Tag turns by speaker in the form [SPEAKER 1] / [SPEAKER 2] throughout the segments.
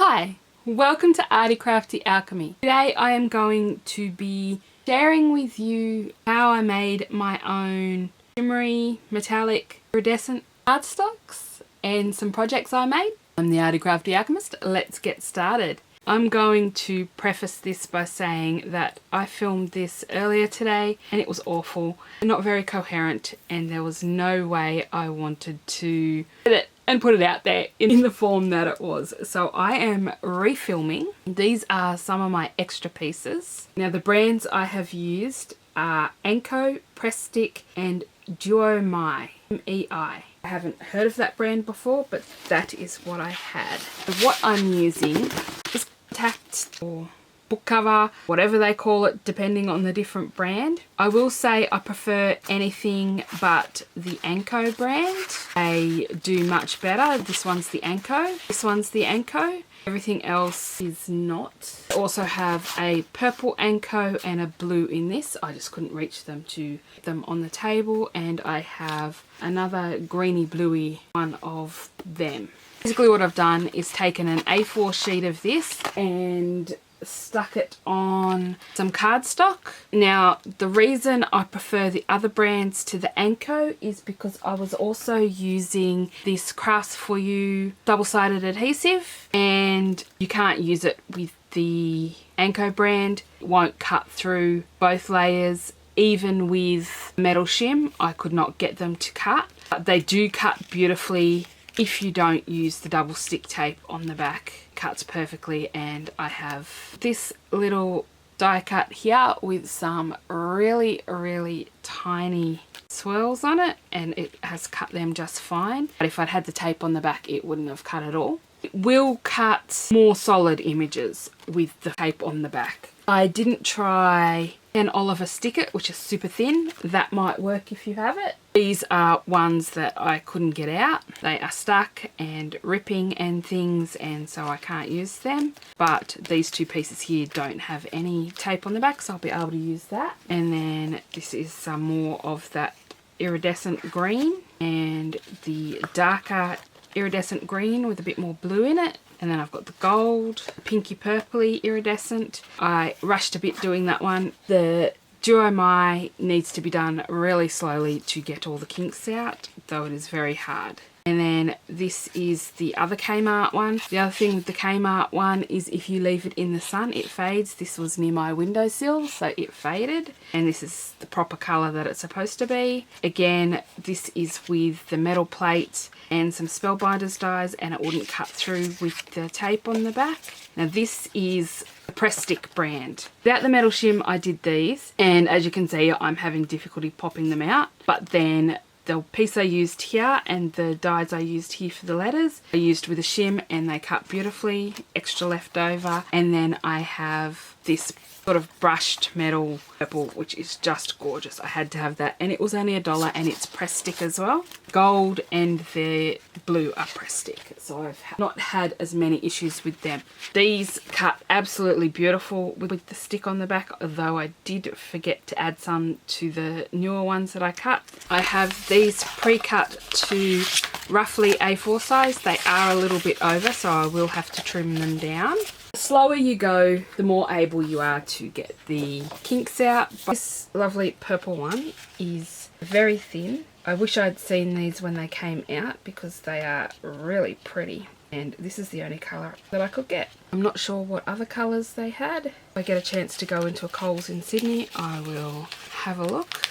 [SPEAKER 1] Hi, welcome to Arty Crafty Alchemy. Today I am going to be sharing with you how I made my own shimmery, metallic, iridescent cardstocks and some projects I made. I'm the Arty Crafty Alchemist. Let's get started. I'm going to preface this by saying that I filmed this earlier today and it was awful, not very coherent, and there was no way I wanted to edit and put it out there in the form that it was. So I am refilming. These are some of my extra pieces. Now the brands I have used are Anko, Press Stick and Duo Mai, M-E-I. I haven't heard of that brand before, but that is what I had. What I'm using is contact or book cover, whatever they call it, depending on the different brand. I will say I prefer anything but the Anko brand. They do much better. This one's the Anko. This one's the Anko. Everything else is not. I also have a purple Anko and a blue in this. I just couldn't reach them to put them on the table. And I have another greeny bluey one of them. Basically what I've done is taken an A4 sheet of this and stuck it on some cardstock. Now the reason I prefer the other brands to the Anko is because I was also using this Crafts For You double-sided adhesive, and you can't use it with the Anko brand. It won't cut through both layers. Even with metal shim I could not get them to cut, but they do cut beautifully if you don't use the double stick tape on the back. Cuts perfectly, and I have this little die cut here with some really tiny swirls on it, and it has cut them just fine. But if I'd had the tape on the back it wouldn't have cut at all. It will cut more solid images with the tape on the back. I didn't try an Oliver Stick-It, which is super thin. That might work if you have it. These are ones that I couldn't get out. They are stuck and ripping and things, and so I can't use them. But these two pieces here don't have any tape on the back, so I'll be able to use that. And then this is some more of that iridescent green and the darker iridescent green with a bit more blue in it. And then I've got the gold, pinky purpley iridescent. I rushed a bit doing that one. The Duo Mai needs to be done really slowly to get all the kinks out, though it is very hard. And then this is the other Kmart one. The other thing with the Kmart one is if you leave it in the sun, it fades. This was near my windowsill, so it faded. And this is the proper colour that it's supposed to be. Again, this is with the metal plates and some Spellbinders dies, and it wouldn't cut through with the tape on the back. Now this is the Press Stick brand. Without the metal shim I did these, and as you can see I'm having difficulty popping them out, but then the piece I used here and the dies I used here for the letters I used with a shim, and they cut beautifully, extra left over. And then I have this sort of brushed metal purple, which is just gorgeous. I had to have that, and it was only $1, and it's Press Stick as well. Gold and the blue are Press Stick, so I've not had as many issues with them. These cut absolutely beautiful with the stick on the back, although I did forget to add some to the newer ones that I cut. I have these pre-cut to roughly A4 size. They are a little bit over, so I will have to trim them down. The slower you go, the more able you are to get the kinks out. This lovely purple one is very thin. I wish I'd seen these when they came out because they are really pretty. And this is the only colour that I could get. I'm not sure what other colours they had. If I get a chance to go into a Coles in Sydney, I will have a look.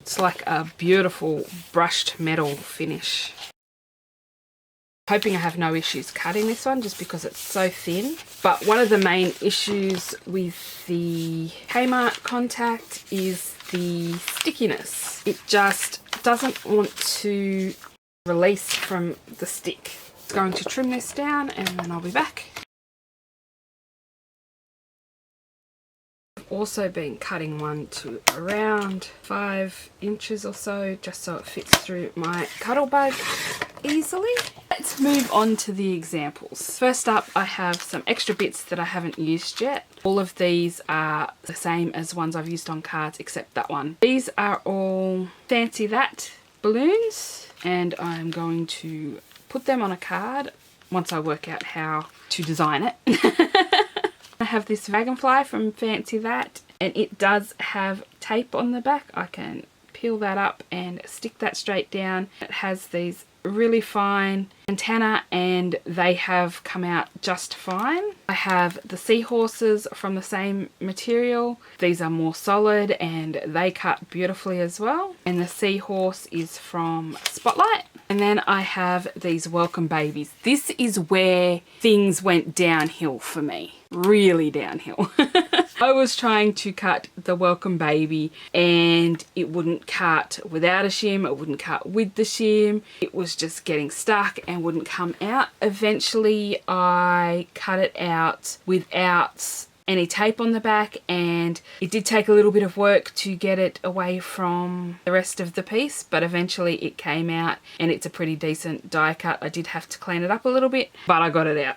[SPEAKER 1] It's like a beautiful brushed metal finish. Hoping I have no issues cutting this one just because it's so thin. But one of the main issues with the Kmart contact is the stickiness. It just doesn't want to release from the stick. I'm going to trim this down and then I'll be back. I've also been cutting one to around 5 inches or so, just so it fits through my Cuttlebug easily. Let's move on to the examples. First up, I have some extra bits that I haven't used yet. All of these are the same as ones I've used on cards except that one. These are all Fancy That balloons, and I'm going to put them on a card once I work out how to design it. I have this dragonfly from Fancy That, and it does have tape on the back. I can peel that up and stick that straight down. It has these really fine antennae and they have come out just fine. I have the seahorses from the same material. These are more solid and they cut beautifully as well. And the seahorse is from Spotlight. And then I have these welcome babies. This is where things went downhill for me. Really downhill. I was trying to cut the welcome baby and it wouldn't cut without a shim, it wouldn't cut with the shim. It was just getting stuck and wouldn't come out. Eventually I cut it out without any tape on the back, and it did take a little bit of work to get it away from the rest of the piece, but eventually it came out and it's a pretty decent die cut. I did have to clean it up a little bit, but I got it out.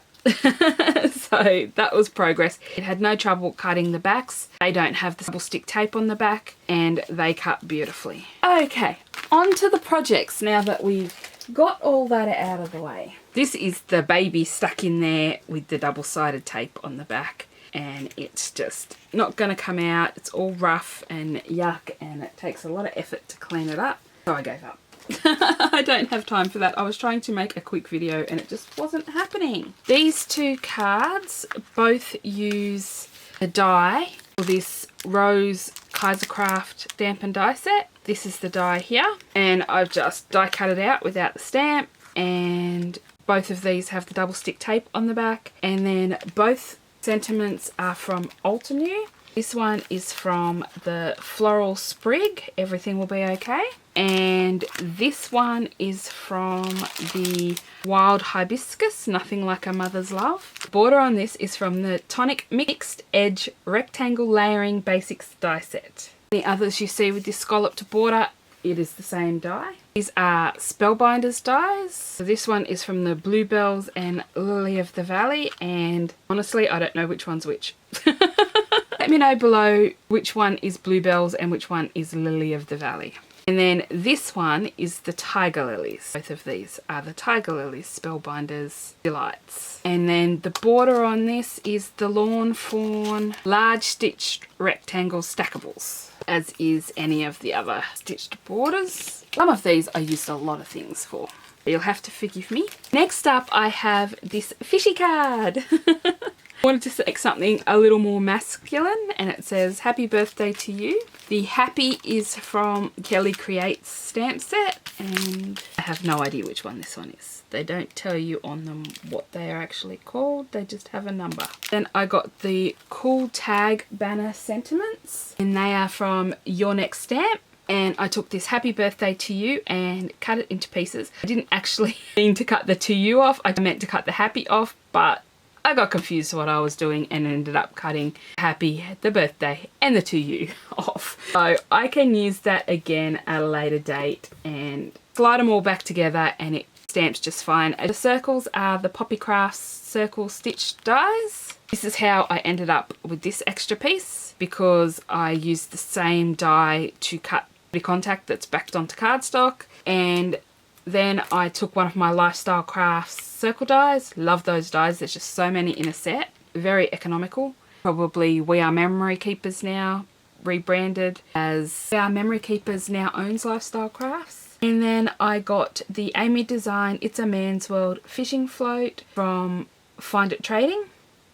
[SPEAKER 1] So that was progress. It had no trouble cutting the backs. They don't have the double stick tape on the back and they cut beautifully. Okay, on to the projects now that we've got all that out of the way. This is the baby stuck in there with the double-sided tape on the back, and it's just not going to come out. It's all rough and yuck and it takes a lot of effort to clean it up. So I gave up. I don't have time for that. I was trying to make a quick video and it just wasn't happening. These two cards both use a die for this Rose Craft stamp and die set. This is the die here, and I've just die cut it out without the stamp, and both of these have the double stick tape on the back, and then both sentiments are from Ultimu. This one is from the Floral Sprig, Everything Will Be Okay. And this one is from the Wild Hibiscus, Nothing Like a Mother's Love. The border on this is from the Tonic Mixed Edge Rectangle Layering Basics die set. The others you see with this scalloped border, it is the same die. These are Spellbinders dies. So this one is from the Bluebells and Lily of the Valley, and honestly I don't know which one's which. Let me know below which one is Bluebells and which one is Lily of the Valley. And then this one is the Tiger Lilies. Both of these are the Tiger Lilies Spellbinders Delights. And then the border on this is the Lawn Fawn Large Stitched Rectangle Stackables, as is any of the other stitched borders. Some of these I used a lot of things for. You'll have to forgive me. Next up I have this fishy card. I wanted to select something a little more masculine, and it says happy birthday to you. The happy is from Kelly Creates stamp set, and I have no idea which one this one is. They don't tell you on them what they are actually called, they just have a number. Then I got the Cool Tag Banner sentiments, and they are from Your Next Stamp. And I took this happy birthday to you and cut it into pieces. I didn't actually mean to cut the to you off, I meant to cut the happy off, but I got confused what I was doing and ended up cutting happy, the birthday, and the to you off. So I can use that again at a later date and slide them all back together and it stamps just fine. The circles are the Poppy Crafts circle stitch dies. This is how I ended up with this extra piece, because I used the same die to cut the contact that's backed onto cardstock, and then I took one of my Lifestyle Crafts circle dies. Love those dies, there's just so many in a set. Very economical. Probably We Are Memory Keepers now, rebranded as We Are Memory Keepers now owns Lifestyle Crafts. And then I got the Amy Design It's a Man's World fishing float from Find It Trading,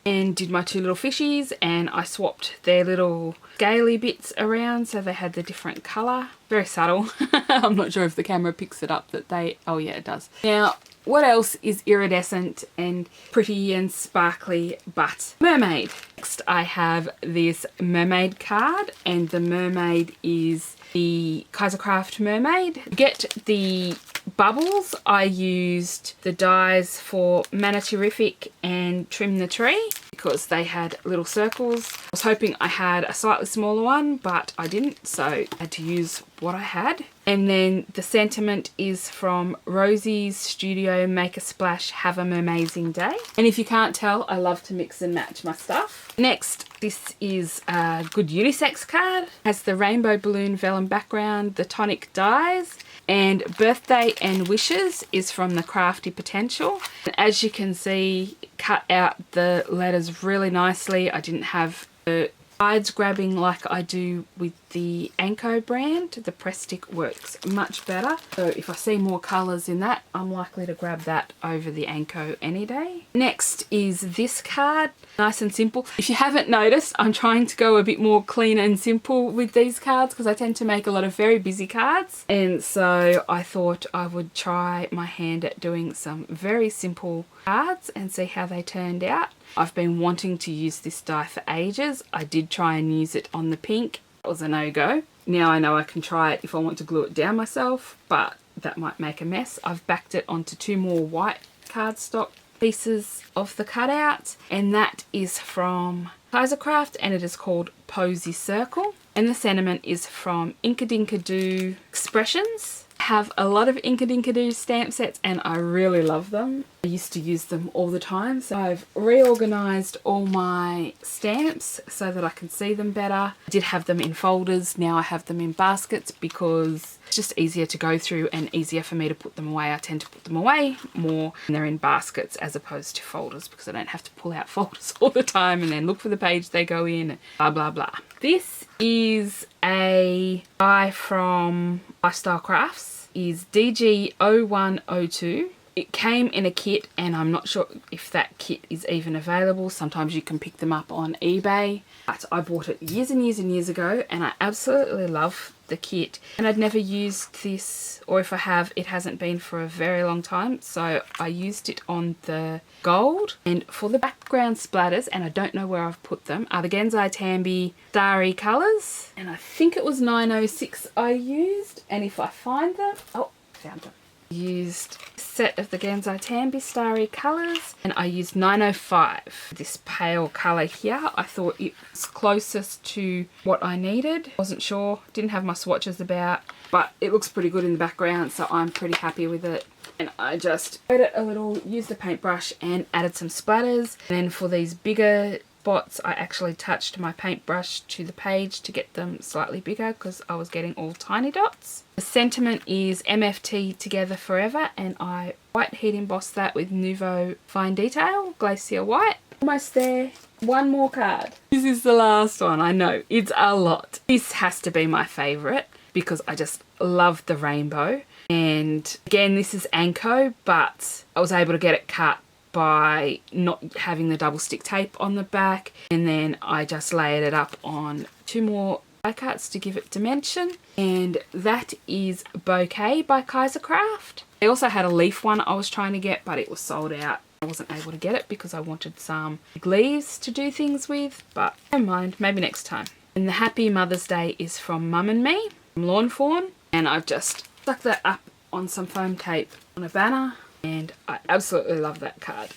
[SPEAKER 1] and did my two little fishies, and I swapped their little scaly bits around so they had the different colour. Very subtle. I'm not sure if the camera picks it up that they... oh yeah, it does. Now, what else is iridescent and pretty and sparkly but mermaid? Next I have this mermaid card, and the mermaid is the Craft mermaid. To get the bubbles, I used the dies for Manatee-rific and Trim the Tree because they had little circles. I was hoping I had a slightly smaller one, but I didn't, so I had to use what I had. And then the sentiment is from Rosie's Studio, Make a Splash, Have an Amazing Day. And if you can't tell, I love to mix and match my stuff. Next, this is a good unisex card. It has the rainbow balloon vellum background, the tonic dies, and Birthday and Wishes is from the Crafty Potential. And as you can see, cut out the letters really nicely. I didn't have the sides grabbing like I do with the Anko brand. The press stick works much better. So if I see more colours in that, I'm likely to grab that over the Anko any day. Next is this card. Nice and simple. If you haven't noticed, I'm trying to go a bit more clean and simple with these cards because I tend to make a lot of very busy cards. And so I thought I would try my hand at doing some very simple cards and see how they turned out. I've been wanting to use this die for ages. I did try and use it on the pink. It was a no-go. Now I know I can try it if I want to glue it down myself, but that might make a mess. I've backed it onto 2 more white cardstock pieces of the cutout, and that is from Craft, and it is called Posy Circle. And the sentiment is from Inkadinkadoo Expressions. I have a lot of Inkadinkadoo stamp sets and I really love them. I used to use them all the time, so I've reorganised all my stamps so that I can see them better. I did have them in folders, now I have them in baskets because it's just easier to go through and easier for me to put them away. I tend to put them away more when they're in baskets as opposed to folders because I don't have to pull out folders all the time and then look for the page they go in, blah blah blah. This is a die from Lifestyle Crafts, is DG0102. It came in a kit and I'm not sure if that kit is even available. Sometimes you can pick them up on eBay. But I bought it years and years and years ago and I absolutely love the kit. And I'd never used this, or if I have, it hasn't been for a very long time. So I used it on the gold. And for the background splatters, and I don't know where I've put them, are the Genzai Tambi Starry colours. And I think it was 906 I used. And if I find them, oh, found them. Used a set of the Genzai Tambi Starry colours, and I used 905, this pale colour here. I thought it was closest to what I needed. Wasn't sure, didn't have my swatches about, but it looks pretty good in the background, so I'm pretty happy with it. And I just made it a little, used a paintbrush and added some splatters. And then for these bigger spots, I actually touched my paintbrush to the page to get them slightly bigger because I was getting all tiny dots. The sentiment is MFT Together Forever, and I white heat embossed that with Nouveau Fine Detail, Glacier White. Almost there. One more card. This is the last one. I know, it's a lot. This has to be my favourite because I just love the rainbow. And again, this is Anko, but I was able to get it cut by not having the double stick tape on the back, and then I just layered it up on 2 more die cuts to give it dimension, and that is Bouquet by Craft. They also had a leaf one I was trying to get, but it was sold out. I wasn't able to get it because I wanted some leaves to do things with, but never mind, maybe next time. And the Happy Mother's Day is from Mum and Me, from Lawn Fawn, and I've just stuck that up on some foam tape on a banner. And I absolutely love that card.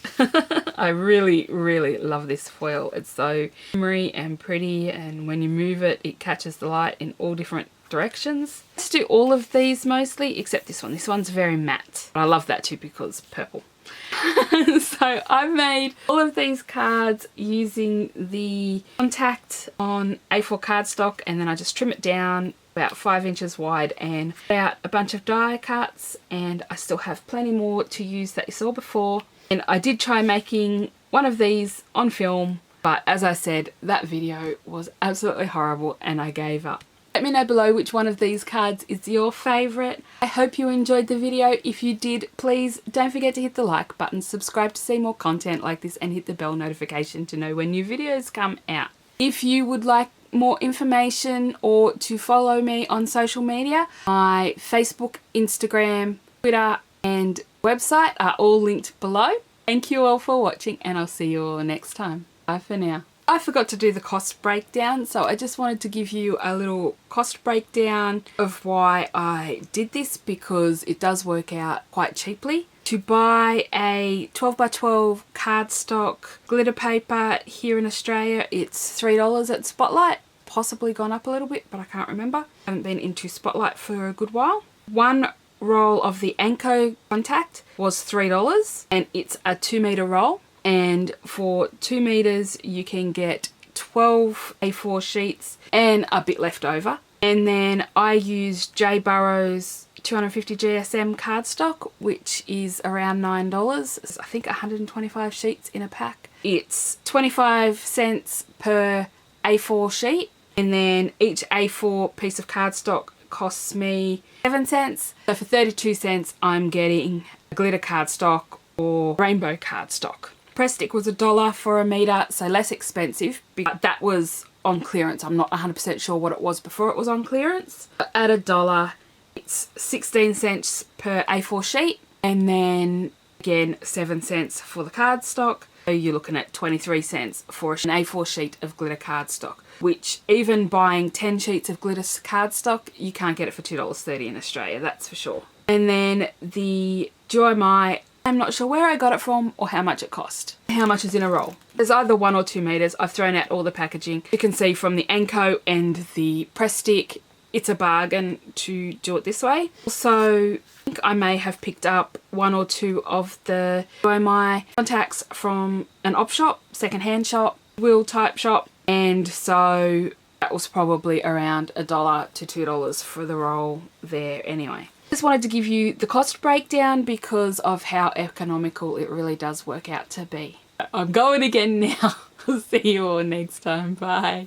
[SPEAKER 1] I really, really love this foil. It's so shimmery and pretty, and when you move it, it catches the light in all different directions. Let's do all of these mostly, except this one. This one's very matte. I love that too because purple. So I've made all of these cards using the contact on A4 cardstock, and then I just trim it down about 5 inches wide and put out a bunch of die cuts, and I still have plenty more to use that you saw before. And I did try making one of these on film, but as I said, that video was absolutely horrible and I gave up. Let me know below which one of these cards is your favourite. I hope you enjoyed the video. If you did, please don't forget to hit the like button, subscribe to see more content like this, and hit the bell notification to know when new videos come out. If you would like more information or to follow me on social media, my Facebook, Instagram, Twitter and website are all linked below. Thank you all for watching, and I'll see you all next time. Bye for now. I forgot to do the cost breakdown, so I just wanted to give you a little cost breakdown of why I did this, because it does work out quite cheaply. To buy a 12x12 cardstock glitter paper here in Australia, it's $3 at Spotlight. possibly gone up a little bit, but I can't remember. I haven't been into Spotlight for a good while. One roll of the Anko contact was $3 and it's a 2-meter roll, and for 2 meters you can get 12 A4 sheets and a bit left over. And then I used J Burrow's 250 GSM cardstock, which is around $9. It's, I think, 125 sheets in a pack. It's 25 cents per A4 sheet, and then each A4 piece of cardstock costs me 7 cents. So for 32 cents I'm getting a glitter cardstock or rainbow cardstock. Press stick was $1 for a meter, so less expensive, but that was on clearance. I'm not 100% sure what it was before it was on clearance. But at $1 it's 16 cents per A4 sheet, and then again 7 cents for the cardstock. So you're looking at 23 cents for an A4 sheet of glitter cardstock, which even buying 10 sheets of glitter cardstock, you can't get it for $2.30 in Australia, that's for sure. And then the Joy My, I'm not sure where I got it from or how much it cost. How much is in a roll? There's either 1 or 2 meters. I've thrown out all the packaging. You can see from the Anko and the press stick, it's a bargain to do it this way. Also, I think I may have picked up 1 or 2 of the Joy My contacts from an op shop, second-hand shop, wheel type shop, and so that was probably around $1 to $2 for the roll there anyway. Just wanted to give you the cost breakdown because of how economical it really does work out to be. I'm going again now. See you all next time. Bye.